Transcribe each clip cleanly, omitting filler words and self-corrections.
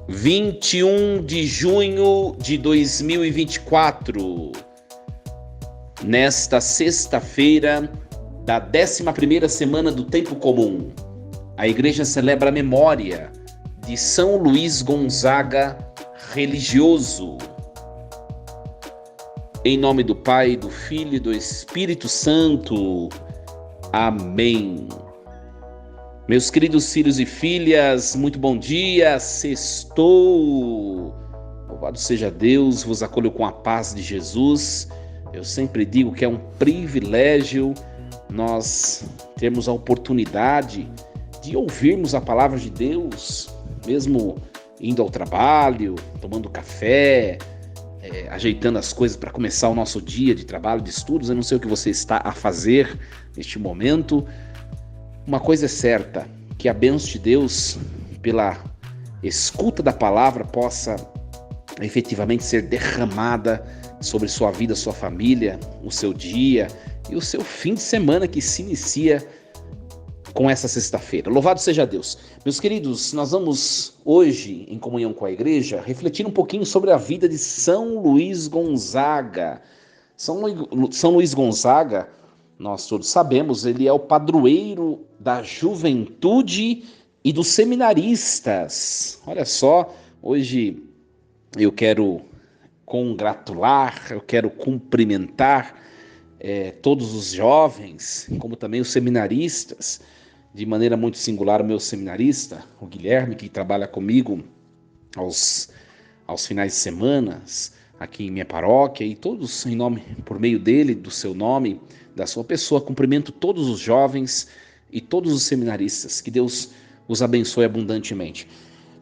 21 de junho de 2024, nesta sexta-feira da 11ª semana do Tempo Comum, a Igreja celebra a memória de São Luís Gonzaga, religioso. Em nome do Pai, do Filho e do Espírito Santo. Amém. Meus queridos filhos e filhas, muito bom dia, sextou! Louvado seja Deus, vos acolho com a paz de Jesus. Eu sempre digo que é um privilégio nós termos a oportunidade de ouvirmos a palavra de Deus, mesmo indo ao trabalho, tomando café, ajeitando as coisas para começar o nosso dia de trabalho, de estudos. Eu não sei o que você está a fazer neste momento. Uma coisa é certa, que a bênção de Deus, pela escuta da palavra, possa efetivamente ser derramada sobre sua vida, sua família, o seu dia e o seu fim de semana que se inicia com essa sexta-feira. Louvado seja Deus. Meus queridos, nós vamos hoje, em comunhão com a igreja, refletir um pouquinho sobre a vida de São Luís Gonzaga. São Luís Gonzaga, nós todos sabemos, ele é o padroeiro da juventude e dos seminaristas. Olha só, hoje eu quero congratular, eu quero cumprimentar todos os jovens, como também os seminaristas, de maneira muito singular o meu seminarista, o Guilherme, que trabalha comigo aos finais de semana, aqui em minha paróquia, e todos em nome, por meio dele, do seu nome, da sua pessoa, cumprimento todos os jovens e todos os seminaristas. Que Deus os abençoe abundantemente.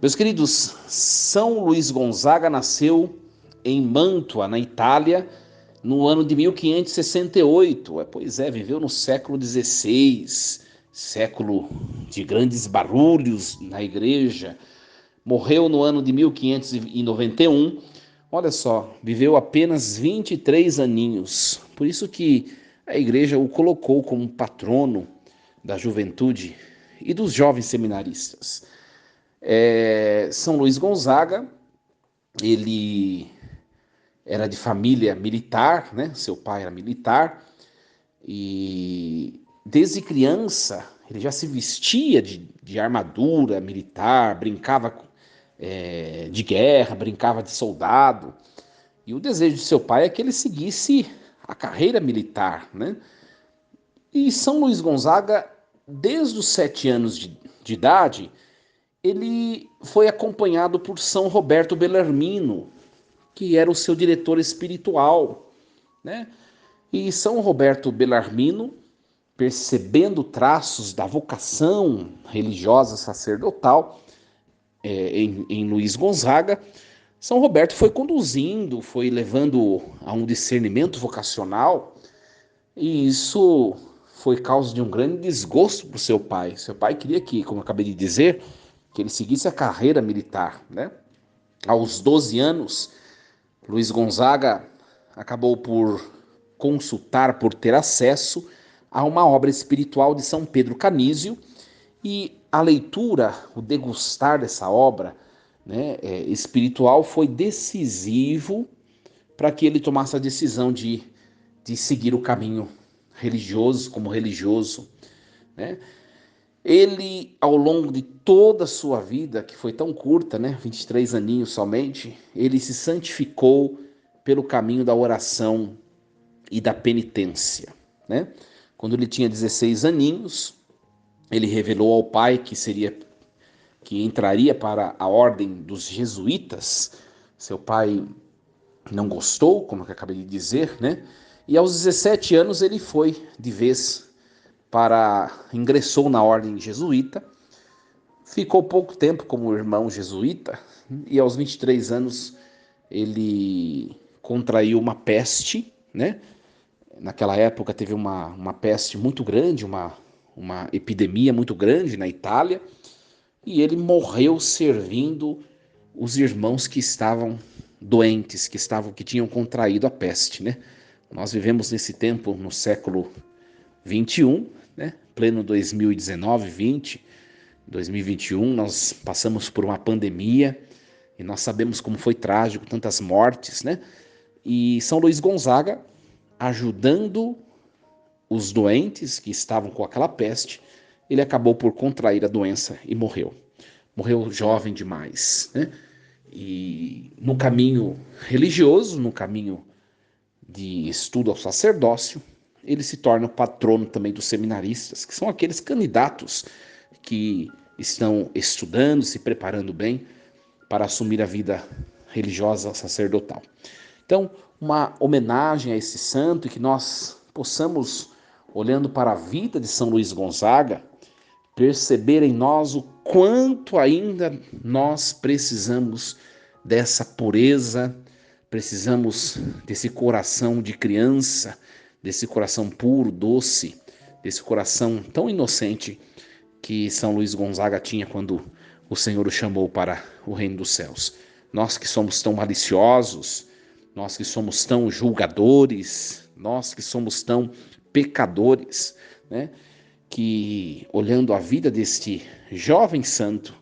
Meus queridos, São Luís Gonzaga nasceu em Mantua, na Itália, no ano de 1568. Pois é, viveu no século XVI, século de grandes barulhos na igreja. Morreu no ano de 1591. Olha só, viveu apenas 23 aninhos. Por isso que a igreja o colocou como patrono da juventude e dos jovens seminaristas. São Luís Gonzaga, ele era de família militar, né? Seu pai era militar, e desde criança ele já se vestia de armadura militar, brincava de guerra, brincava de soldado. E o desejo de seu pai é que ele seguisse a carreira militar, né? E São Luís Gonzaga, desde os 7 anos de idade, ele foi acompanhado por São Roberto Bellarmino, que era o seu diretor espiritual, né? E São Roberto Bellarmino, percebendo traços da vocação religiosa sacerdotal em Luís Gonzaga, São Roberto foi conduzindo, foi levando a um discernimento vocacional, e isso foi causa de um grande desgosto para o seu pai. Seu pai queria que, como eu acabei de dizer, que ele seguisse a carreira militar, né? Aos 12 anos, Luís Gonzaga acabou por consultar, por ter acesso a uma obra espiritual de São Pedro Canísio, e a leitura, o degustar dessa obra, né, espiritual foi decisivo para que ele tomasse a decisão de seguir o caminho religioso, como religioso, né? Ele, ao longo de toda a sua vida, que foi tão curta, né, 23 aninhos somente, ele se santificou pelo caminho da oração e da penitência, né? Quando ele tinha 16 aninhos, ele revelou ao pai que entraria para a ordem dos jesuítas. Seu pai não gostou, como eu acabei de dizer, né? E aos 17 anos ele foi de vez ingressou na ordem jesuíta, ficou pouco tempo como irmão jesuíta, e aos 23 anos ele contraiu uma peste, né? Naquela época teve uma peste muito grande, uma epidemia muito grande na Itália, e ele morreu servindo os irmãos que estavam doentes, que tinham contraído a peste, né? Nós vivemos nesse tempo, no século 21, né? Pleno 2019, 2021, nós passamos por uma pandemia, e nós sabemos como foi trágico, tantas mortes, né? E São Luís Gonzaga, ajudando os doentes que estavam com aquela peste, ele acabou por contrair a doença e morreu. Morreu jovem demais, né? E no caminho religioso, no caminho de estudo ao sacerdócio, ele se torna o patrono também dos seminaristas, que são aqueles candidatos que estão estudando, se preparando bem para assumir a vida religiosa sacerdotal. Então, uma homenagem a esse santo e que nós possamos, olhando para a vida de São Luís Gonzaga, perceber em nós o quanto ainda nós precisamos dessa pureza, precisamos desse coração de criança, desse coração puro, doce, desse coração tão inocente que São Luís Gonzaga tinha quando o Senhor o chamou para o reino dos céus. Nós que somos tão maliciosos, nós que somos tão julgadores, nós que somos tão pecadores, né? Que olhando a vida deste jovem santo,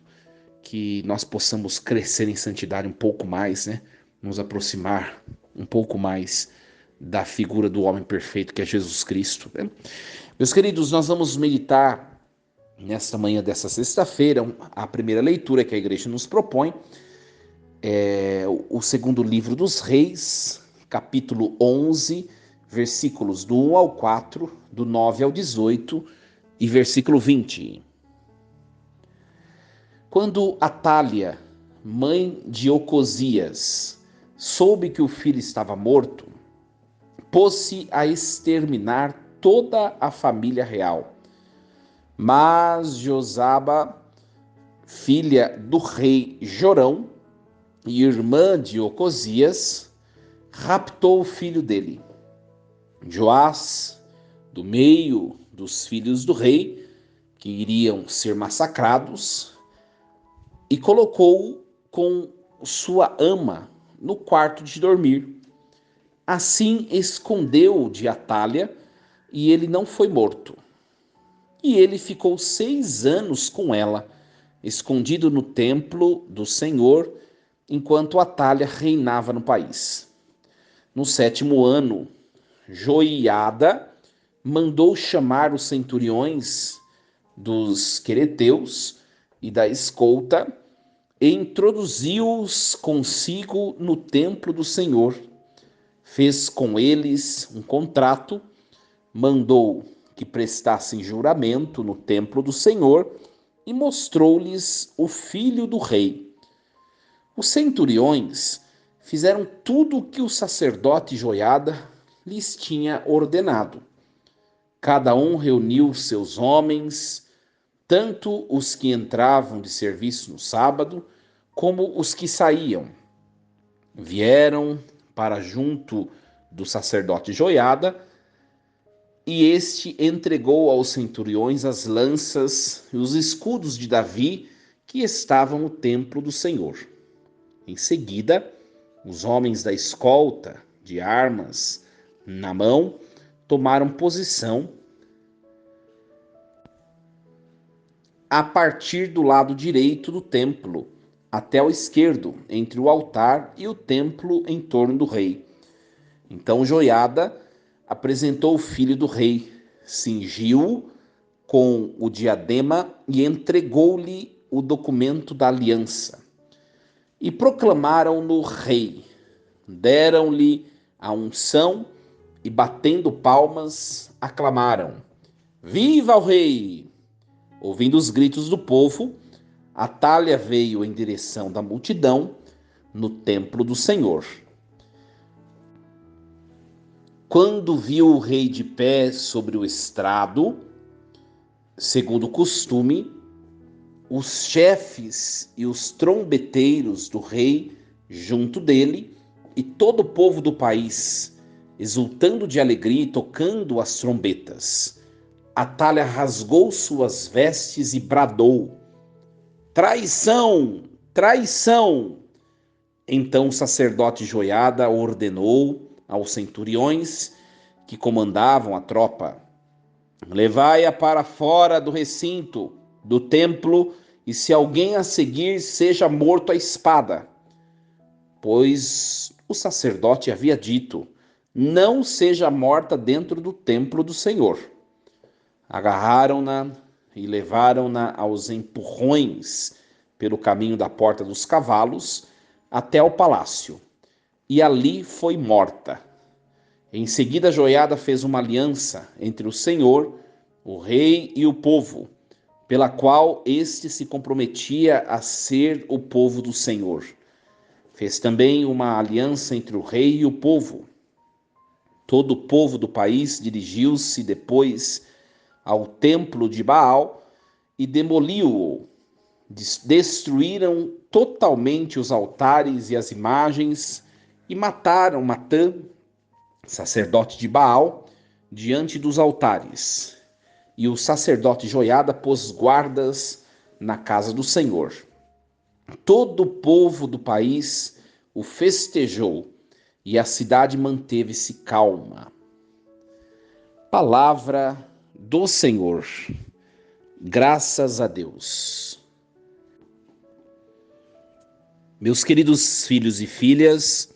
que nós possamos crescer em santidade um pouco mais, né? Nos aproximar um pouco mais da figura do homem perfeito que é Jesus Cristo, né? Meus queridos, nós vamos meditar nesta manhã dessa sexta-feira a primeira leitura que a igreja nos propõe é o segundo livro dos Reis, capítulo 11, versículos do 1 ao 4, do 9 ao 18 e versículo 20. Quando Atália, mãe de Ocosias, soube que o filho estava morto, pôs-se a exterminar toda a família real. Mas Josaba, filha do rei Jorão e irmã de Ocosias, raptou o filho dele. Joás, do meio dos filhos do rei, que iriam ser massacrados, e colocou-o com sua ama no quarto de dormir. Assim escondeu-o de Atália, e ele não foi morto. E ele ficou 6 anos com ela, escondido no templo do Senhor, enquanto Atália reinava no país. No 7º ano, Joiada mandou chamar os centuriões dos quereteus e da escolta e introduziu-os consigo no templo do Senhor. Fez com eles um contrato, mandou que prestassem juramento no templo do Senhor e mostrou-lhes o filho do rei. Os centuriões fizeram tudo o que o sacerdote Joiada lhes tinha ordenado. Cada um reuniu seus homens, tanto os que entravam de serviço no sábado, como os que saíam. Vieram para junto do sacerdote Joiada, e este entregou aos centuriões as lanças e os escudos de Davi que estavam no templo do Senhor. Em seguida, os homens da escolta, de armas na mão, tomaram posição a partir do lado direito do templo, até o esquerdo, entre o altar e o templo em torno do rei. Então Joiada apresentou o filho do rei, cingiu-o com o diadema e entregou-lhe o documento da aliança. E proclamaram-no rei, deram-lhe a unção e, batendo palmas, aclamaram: Viva o rei! Ouvindo os gritos do povo, Atália veio em direção da multidão no templo do Senhor. Quando viu o rei de pé sobre o estrado, segundo o costume, os chefes e os trombeteiros do rei junto dele e todo o povo do país, exultando de alegria e tocando as trombetas, Atália rasgou suas vestes e bradou: Traição! Traição! Então o sacerdote Joiada ordenou aos centuriões que comandavam a tropa: Levai-a para fora do recinto do templo, e se alguém a seguir, seja morto à espada. pois o sacerdote havia dito: não seja morta dentro do templo do Senhor. Agarraram-na e levaram-na aos empurrões pelo caminho da porta dos cavalos até ao palácio, e ali foi morta. Em seguida, Joiada fez uma aliança entre o Senhor, o rei e o povo, pela qual este se comprometia a ser o povo do Senhor. Fez também uma aliança entre o rei e o povo. Todo o povo do país dirigiu-se depois ao templo de Baal e demoliu-o. Destruíram totalmente os altares e as imagens e mataram Matã, sacerdote de Baal, diante dos altares. E o sacerdote Joiada pôs guardas na casa do Senhor. Todo o povo do país o festejou e a cidade manteve-se calma. Palavra do Senhor. Graças a Deus. Meus queridos filhos e filhas,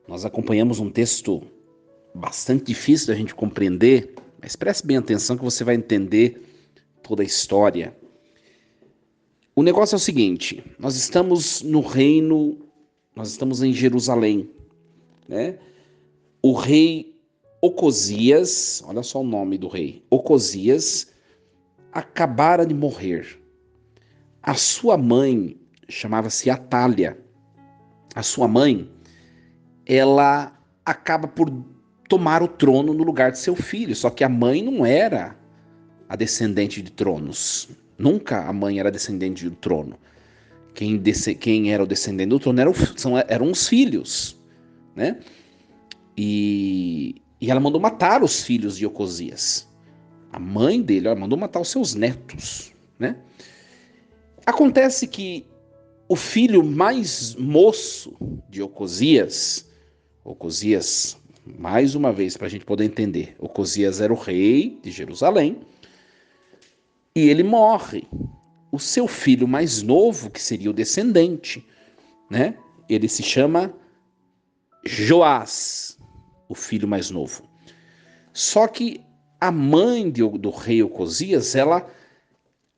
nós acompanhamos um texto bastante difícil da gente compreender, mas preste bem atenção que você vai entender toda a história. O negócio é o seguinte: nós estamos no reino, nós estamos em Jerusalém, né? O rei Ocosias, olha só o nome do rei, Ocosias, acabara de morrer. A sua mãe chamava-se Atália. A sua mãe, ela acaba por tomar o trono no lugar de seu filho, só que a mãe não era a descendente de tronos. Nunca a mãe era descendente do trono. Quem era o descendente do trono eram os filhos, né? E ela mandou matar os filhos de Ocosias. A mãe dele, ela mandou matar os seus netos, né? Acontece que o filho mais moço de Ocosias, mais uma vez para a gente poder entender, Ocosias era o rei de Jerusalém e ele morre. O seu filho mais novo, que seria o descendente, né? Ele se chama Joás, o filho mais novo. Só que a mãe do rei Ocosias, ela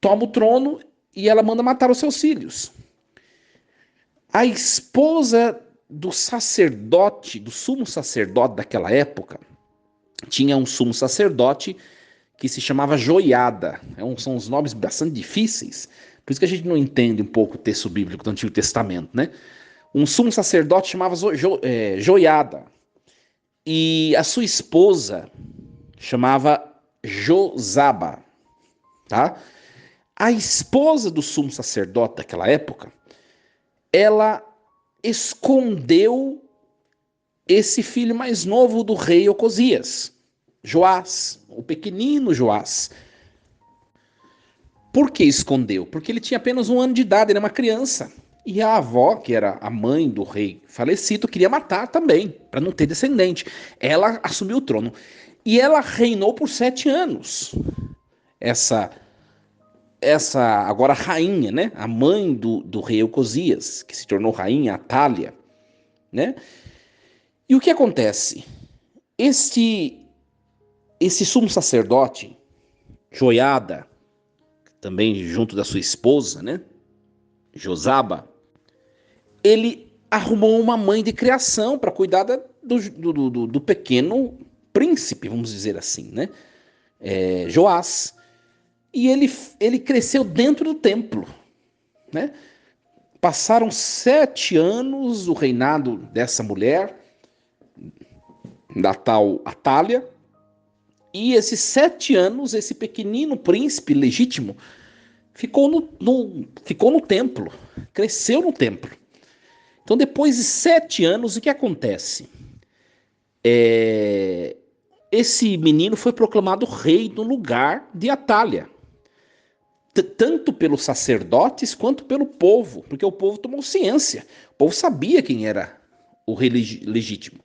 toma o trono e ela manda matar os seus filhos. A esposa do sacerdote, do sumo sacerdote daquela época, tinha um sumo sacerdote que se chamava Joiada. São uns nomes bastante difíceis, por isso que a gente não entende um pouco o texto bíblico do Antigo Testamento, né? Um sumo sacerdote chamava Joiada. E a sua esposa chamava Josaba, tá? A esposa do sumo sacerdote daquela época, ela escondeu esse filho mais novo do rei Ocosias, Joás, o pequenino Joás. Por que escondeu? Porque ele tinha apenas 1 ano de idade, ele era uma criança. E a avó, que era a mãe do rei falecido, queria matar também, para não ter descendente. Ela assumiu o trono. E ela reinou por 7 anos. Essa agora rainha, né? A mãe do rei Ocosias, que se tornou rainha, Atália, né? E o que acontece? Esse sumo sacerdote, Joiada, também junto da sua esposa, né? Josaba, ele arrumou uma mãe de criação para cuidar do pequeno príncipe, vamos dizer assim, né? Joás. E ele cresceu dentro do templo, né? Passaram 7 anos o reinado dessa mulher, da tal Atália, e esses 7 anos, esse pequenino príncipe legítimo ficou no templo, cresceu no templo. Então, depois de 7 anos, o que acontece? Esse menino foi proclamado rei no lugar de Atália. Tanto pelos sacerdotes quanto pelo povo, porque o povo tomou ciência. O povo sabia quem era o rei legítimo.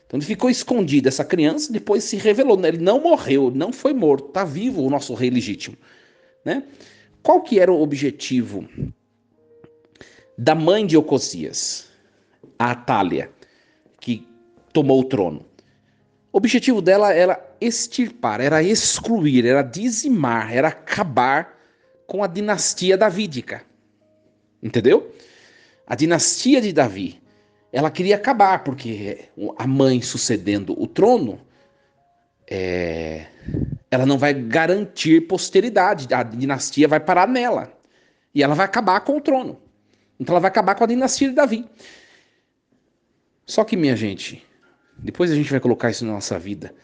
Então ele ficou escondido, essa criança, depois se revelou. Ele não morreu, não foi morto, está vivo o nosso rei legítimo, né? Qual que era o objetivo da mãe de Ocosias? a Atália, que tomou o trono. O objetivo dela era extirpar, era excluir, era dizimar, era acabar com a dinastia davídica. Entendeu? A dinastia de Davi. Ela queria acabar, porque a mãe sucedendo o trono, ela não vai garantir posteridade, a dinastia vai parar nela. E ela vai acabar com o trono. Então ela vai acabar com a dinastia de Davi. Só que, minha gente, depois a gente vai colocar isso na nossa vida.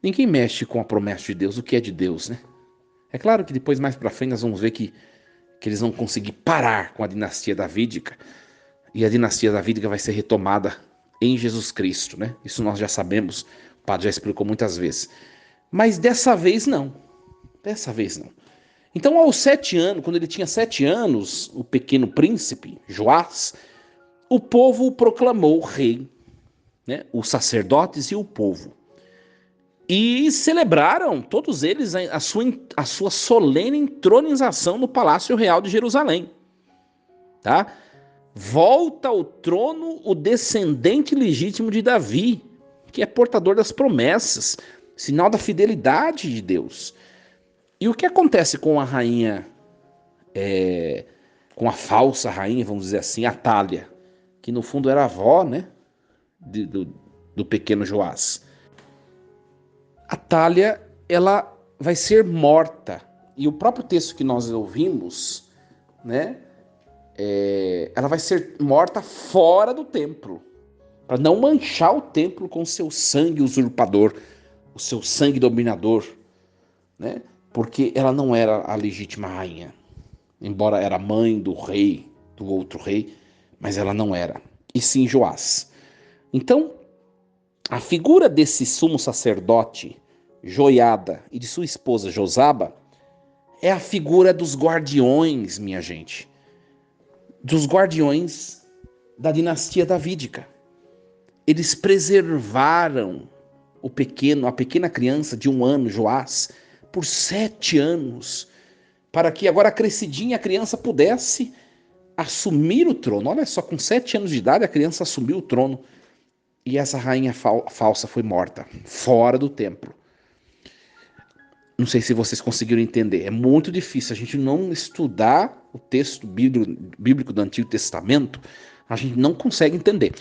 Ninguém mexe com a promessa de Deus, o que é de Deus, né? É claro que depois, mais pra frente, nós vamos ver que eles vão conseguir parar com a dinastia davídica. E a dinastia davídica vai ser retomada em Jesus Cristo, né? Isso nós já sabemos, o padre já explicou muitas vezes. Mas dessa vez não. Dessa vez não. Então, aos 7 anos, quando ele tinha 7 anos, o pequeno príncipe, Joás, o povo o proclamou rei, né? Os sacerdotes e o povo. E celebraram, todos eles, a sua solene entronização no Palácio Real de Jerusalém. Tá? Volta ao trono o descendente legítimo de Davi, que é portador das promessas, sinal da fidelidade de Deus. E o que acontece com a rainha, com a falsa rainha, vamos dizer assim, Atália, que no fundo era a avó, né, do pequeno Joás? Atália, ela vai ser morta. E o próprio texto que nós ouvimos, né, ela vai ser morta fora do templo, para não manchar o templo com seu sangue usurpador, o seu sangue dominador, né? Porque ela não era a legítima rainha, embora era mãe do rei, do outro rei, mas ela não era, e sim Joás. Então, a figura desse sumo sacerdote Joiada e de sua esposa Josaba é a figura dos guardiões, minha gente, dos guardiões da dinastia davídica. Eles preservaram a pequena criança de 1 ano, Joás, por 7 anos, para que agora crescidinha a criança pudesse assumir o trono. Olha só, com 7 anos de idade a criança assumiu o trono e essa rainha falsa foi morta, fora do templo. Não sei se vocês conseguiram entender, é muito difícil a gente não estudar o texto bíblico do Antigo Testamento, a gente não consegue entender.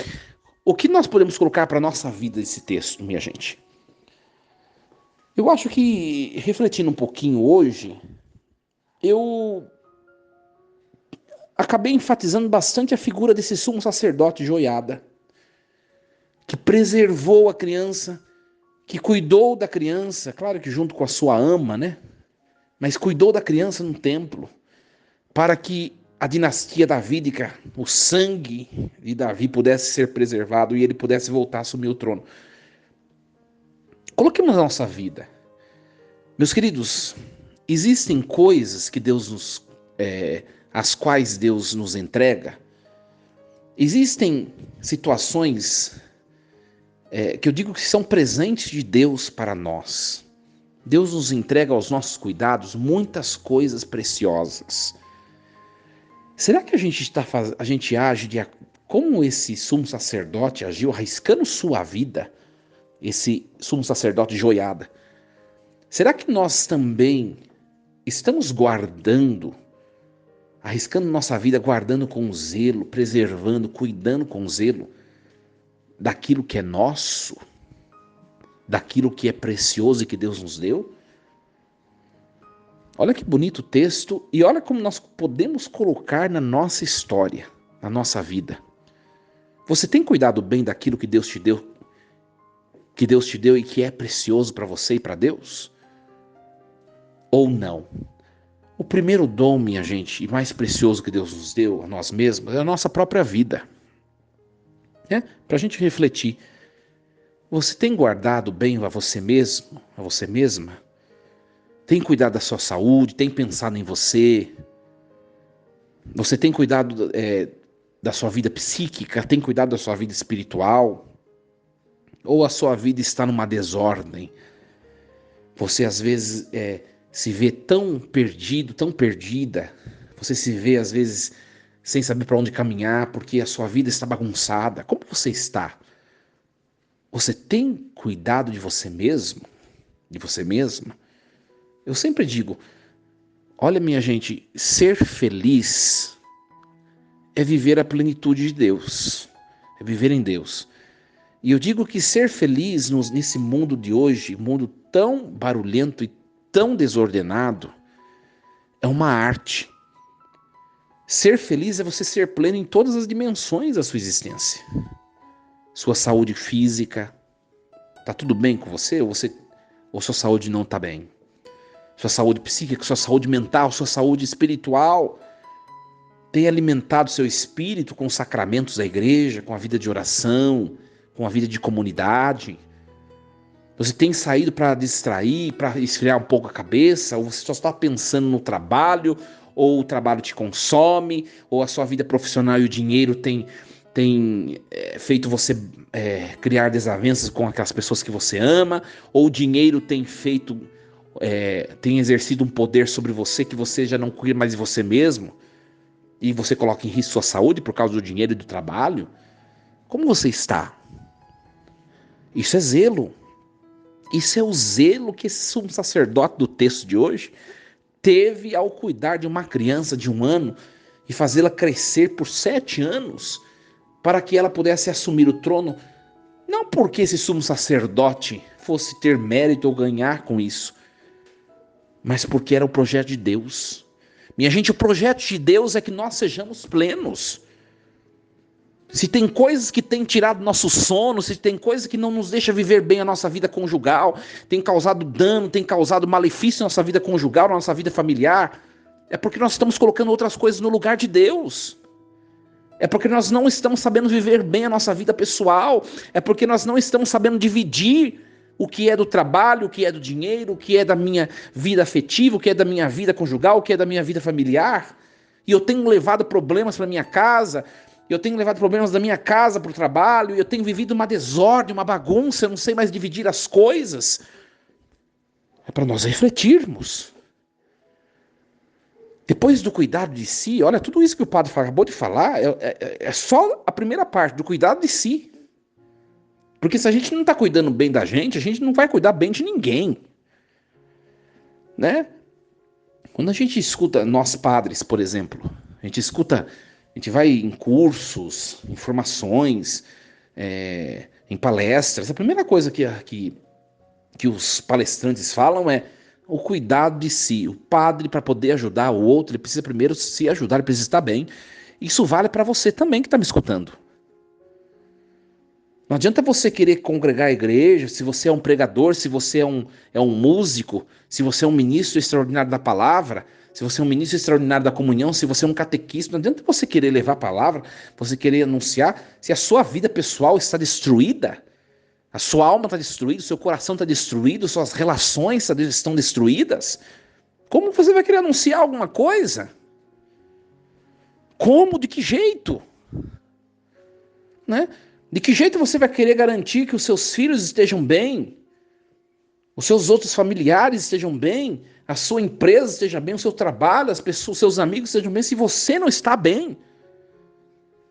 O que nós podemos colocar para a nossa vida esse texto, minha gente? Eu acho que, refletindo um pouquinho hoje, eu acabei enfatizando bastante a figura desse sumo sacerdote Joiada, que preservou a criança, que cuidou da criança, claro que junto com a sua ama, né? Mas cuidou da criança no templo, para que a dinastia davídica, o sangue de Davi pudesse ser preservado e ele pudesse voltar a assumir o trono. Coloquemos na nossa vida. Meus queridos, existem coisas que as quais Deus nos entrega. Existem situações que eu digo que são presentes de Deus para nós. Deus nos entrega aos nossos cuidados muitas coisas preciosas. Será que a gente age como esse sumo sacerdote agiu, arriscando sua vida, esse sumo sacerdote Joiada? Será que nós também estamos guardando, arriscando nossa vida, guardando com zelo, preservando, cuidando com zelo daquilo que é nosso, daquilo que é precioso e que Deus nos deu? Olha que bonito o texto e olha como nós podemos colocar na nossa história, na nossa vida. Você tem cuidado bem daquilo que Deus te deu e que é precioso para você e para Deus? Ou não? O primeiro dom, minha gente, e mais precioso que Deus nos deu a nós mesmos, é a nossa própria vida. Para a gente refletir. Você tem guardado bem a você mesmo, a você mesma? Tem cuidado da sua saúde? Tem pensado em você? Você tem cuidado da sua vida psíquica? Tem cuidado da sua vida espiritual? Ou a sua vida está numa desordem? Você às vezes se vê tão perdido, tão perdida. Você se vê às vezes sem saber para onde caminhar, porque a sua vida está bagunçada. Como você está? Você tem cuidado de você mesmo? De você mesma? Eu sempre digo, olha, minha gente, ser feliz é viver a plenitude de Deus, é viver em Deus. E eu digo que ser feliz nesse mundo de hoje, mundo tão barulhento e tão desordenado, é uma arte. Ser feliz é você ser pleno em todas as dimensões da sua existência. Sua saúde física, tá tudo bem com você? Ou sua saúde não tá bem? Sua saúde psíquica, sua saúde mental, sua saúde espiritual, tem alimentado seu espírito com os sacramentos da igreja, com a vida de oração, com a vida de comunidade? Você tem saído para distrair, para esfriar um pouco a cabeça? Ou você só está pensando no trabalho? Ou o trabalho te consome? Ou a sua vida profissional e o dinheiro tem feito você criar desavenças com aquelas pessoas que você ama? Ou o dinheiro tem tem exercido um poder sobre você que você já não cuida mais de você mesmo? E você coloca em risco sua saúde por causa do dinheiro e do trabalho? Como você está? Isso é zelo. Isso é o zelo que esse sumo sacerdote do texto de hoje teve ao cuidar de uma criança de 1 ano e fazê-la crescer por 7 anos para que ela pudesse assumir o trono, não porque esse sumo sacerdote fosse ter mérito ou ganhar com isso, mas porque era o projeto de Deus. Minha gente, o projeto de Deus é que nós sejamos plenos. Se tem coisas que têm tirado nosso sono, se tem coisas que não nos deixam viver bem a nossa vida conjugal, tem causado dano, tem causado malefício na nossa vida conjugal, na nossa vida familiar, é porque nós estamos colocando outras coisas no lugar de Deus. É porque nós não estamos sabendo viver bem a nossa vida pessoal, é porque nós não estamos sabendo dividir o que é do trabalho, o que é do dinheiro, o que é da minha vida afetiva, o que é da minha vida conjugal, o que é da minha vida familiar. E eu tenho levado problemas para minha casa, eu tenho levado problemas da minha casa para o trabalho, eu tenho vivido uma desordem, uma bagunça, eu não sei mais dividir as coisas. É para nós refletirmos. Depois do cuidado de si, olha, tudo isso que o padre acabou de falar é só a primeira parte, do cuidado de si. Porque se a gente não está cuidando bem da gente, a gente não vai cuidar bem de ninguém. Né? Quando a gente escuta, nós padres, por exemplo, a gente vai em cursos, em formações, em palestras, a primeira coisa que os palestrantes falam é o cuidado de si. O padre, para poder ajudar o outro, ele precisa primeiro se ajudar, ele precisa estar bem. Isso vale para você também que está me escutando. Não adianta você querer congregar a igreja, se você é um pregador, se você é um músico, se você é um ministro extraordinário da palavra, se você é um ministro extraordinário da comunhão, se você é um catequista, não adianta você querer levar a palavra, você querer anunciar, se a sua vida pessoal está destruída, a sua alma está destruída, o seu coração está destruído, suas relações estão destruídas, como você vai querer anunciar alguma coisa? Como? De que jeito? Né? De que jeito você vai querer garantir que os seus filhos estejam bem, os seus outros familiares estejam bem, a sua empresa esteja bem, o seu trabalho, as pessoas, os seus amigos estejam bem, se você não está bem?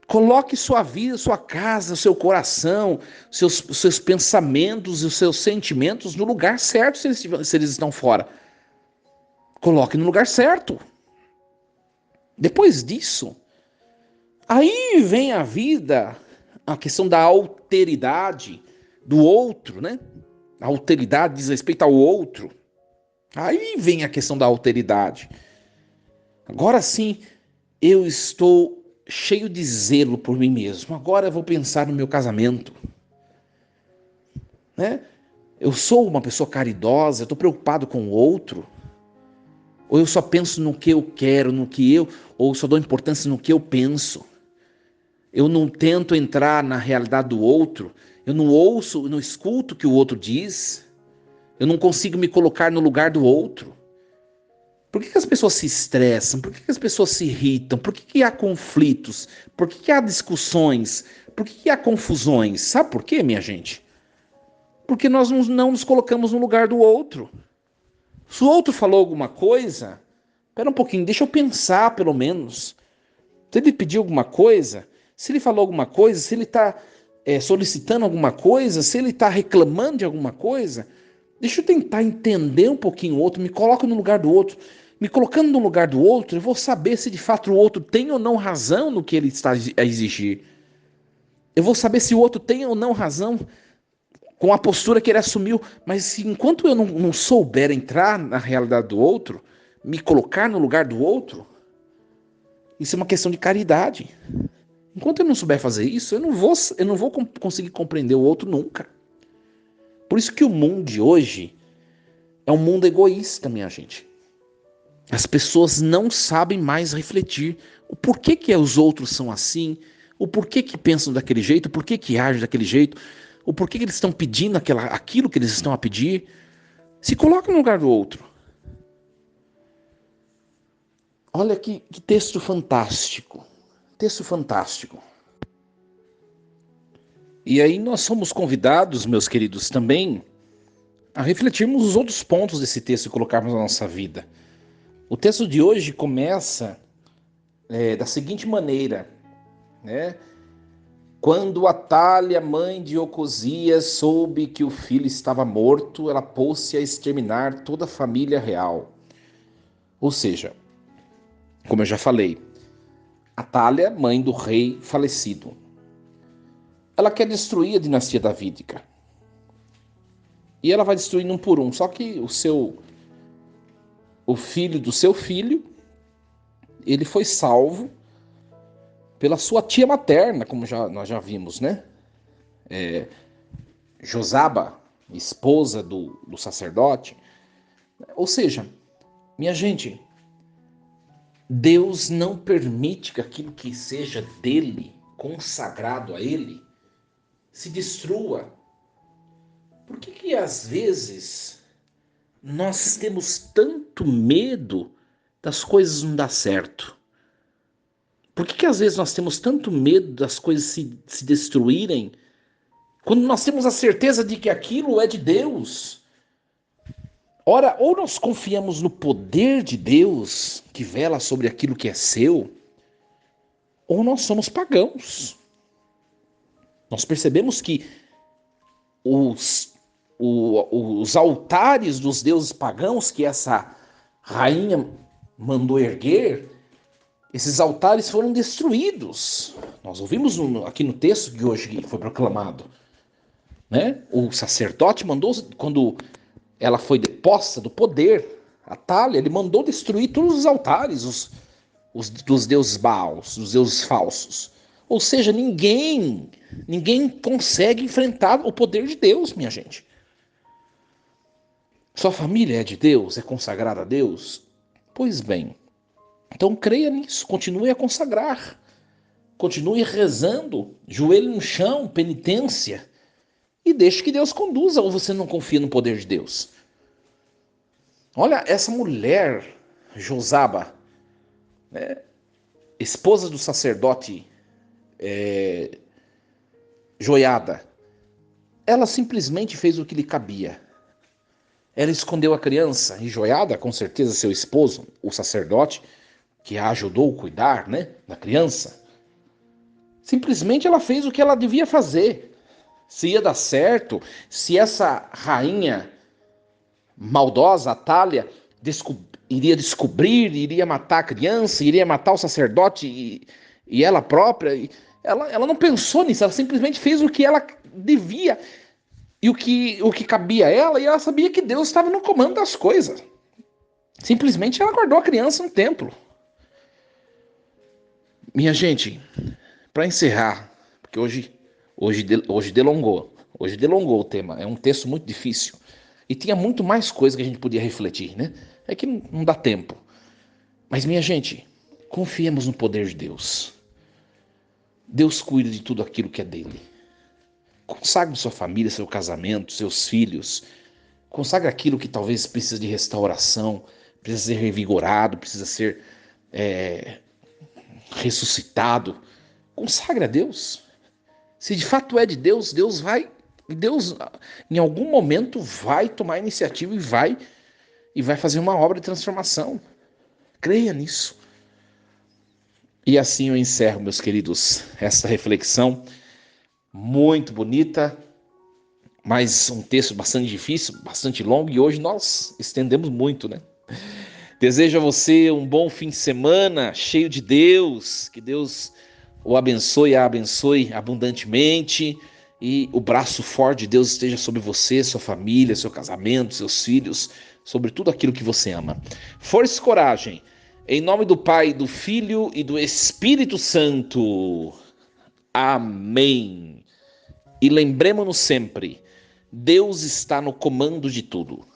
Coloque sua vida, sua casa, seu coração, seus pensamentos e os seus sentimentos no lugar certo se eles estão fora. Coloque no lugar certo. Depois disso, aí vem a vida, a questão da alteridade do outro, né? A alteridade diz respeito ao outro. Aí vem a questão da alteridade. Agora sim, eu estou cheio de zelo por mim mesmo. Agora eu vou pensar no meu casamento. Né? Eu sou uma pessoa caridosa, eu estou preocupado com o outro. Ou eu só penso no que eu quero, ou só dou importância no que eu penso. Eu não tento entrar na realidade do outro, eu não ouço, não escuto o que o outro diz, eu não consigo me colocar no lugar do outro. Por que as pessoas se estressam? Por que as pessoas se irritam? Por que há conflitos? Por que há discussões? Por que há confusões? Sabe por quê, minha gente? Porque nós não nos colocamos no lugar do outro. Se o outro falou alguma coisa, espera um pouquinho, deixa eu pensar pelo menos. Se ele pediu alguma coisa, se ele falou alguma coisa, se ele está solicitando alguma coisa, se ele está reclamando de alguma coisa, deixa eu tentar entender um pouquinho o outro, me coloco no lugar do outro. Me colocando no lugar do outro, eu vou saber se de fato o outro tem ou não razão no que ele está a exigir. Eu vou saber se o outro tem ou não razão com a postura que ele assumiu. Mas se, enquanto eu não souber entrar na realidade do outro, me colocar no lugar do outro, isso é uma questão de caridade. Enquanto eu não souber fazer isso, eu não vou conseguir compreender o outro nunca. Por isso que o mundo de hoje é um mundo egoísta, minha gente. As pessoas não sabem mais refletir o porquê que os outros são assim, o porquê que pensam daquele jeito, o porquê que agem daquele jeito, o porquê que eles estão pedindo aquilo que eles estão a pedir. Se coloca no lugar do outro. Olha que texto fantástico. Texto fantástico. E aí nós somos convidados, meus queridos, também a refletirmos os outros pontos desse texto e colocarmos na nossa vida. O texto de hoje começa da seguinte maneira, né? Quando Atália, mãe de Ocosias, soube que o filho estava morto, ela pôs-se a exterminar toda a família real. Ou seja, como eu já falei, Atália, mãe do rei falecido, ela quer destruir a dinastia davídica. E ela vai destruindo um por um. Só que o filho do seu filho, ele foi salvo pela sua tia materna, como nós já vimos, né? Josaba, esposa do sacerdote. Ou seja, minha gente, Deus não permite que aquilo que seja dele, consagrado a ele, se destrua. Por que às vezes nós temos tanto medo das coisas não dar certo? Por que às vezes nós temos tanto medo das coisas se destruírem, quando nós temos a certeza de que aquilo é de Deus? Ora, ou nós confiamos no poder de Deus, que vela sobre aquilo que é seu, ou nós somos pagãos. Nós percebemos que os altares dos deuses pagãos que essa rainha mandou erguer, esses altares foram destruídos. Nós ouvimos aqui no texto que hoje foi proclamado, né? O sacerdote mandou, quando ela foi deposta do poder, Atália, ele mandou destruir todos os altares dos deuses Baals, dos deuses falsos. Ou seja, ninguém consegue enfrentar o poder de Deus, minha gente. Sua família é de Deus, é consagrada a Deus? Pois bem, então creia nisso, continue a consagrar. Continue rezando, joelho no chão, penitência, e deixe que Deus conduza, ou você não confia no poder de Deus? Olha, essa mulher, Josaba, esposa do sacerdote Joiada, ela simplesmente fez o que lhe cabia. Ela escondeu a criança, e Joiada, com certeza seu esposo, o sacerdote, que a ajudou a cuidar, né, da criança, simplesmente ela fez o que ela devia fazer. Se ia dar certo, se essa rainha maldosa, Atália, iria descobrir, iria matar a criança, iria matar o sacerdote e ela própria, ela não pensou nisso, ela simplesmente fez o que ela devia e o que cabia a ela, e ela sabia que Deus estava no comando das coisas. Simplesmente ela guardou a criança no templo. Minha gente, para encerrar, porque hoje delongou o tema, é um texto muito difícil. E tinha muito mais coisa que a gente podia refletir, né? É que não dá tempo. Mas, minha gente, confiemos no poder de Deus. Deus cuida de tudo aquilo que é dele. Consagre sua família, seu casamento, seus filhos. Consagre aquilo que talvez precisa de restauração, precisa ser revigorado, precisa ser ressuscitado. Consagre a Deus. Se de fato é de Deus, Deus em algum momento vai tomar iniciativa e vai fazer uma obra de transformação. Creia nisso. E assim eu encerro, meus queridos, essa reflexão muito bonita, mas um texto bastante difícil, bastante longo, e hoje nós estendemos muito, né? Desejo a você um bom fim de semana, cheio de Deus, que Deus o abençoe e a abençoe abundantemente, e o braço forte de Deus esteja sobre você, sua família, seu casamento, seus filhos, sobre tudo aquilo que você ama. Força e coragem, em nome do Pai, do Filho e do Espírito Santo. Amém. E lembremos-nos sempre, Deus está no comando de tudo.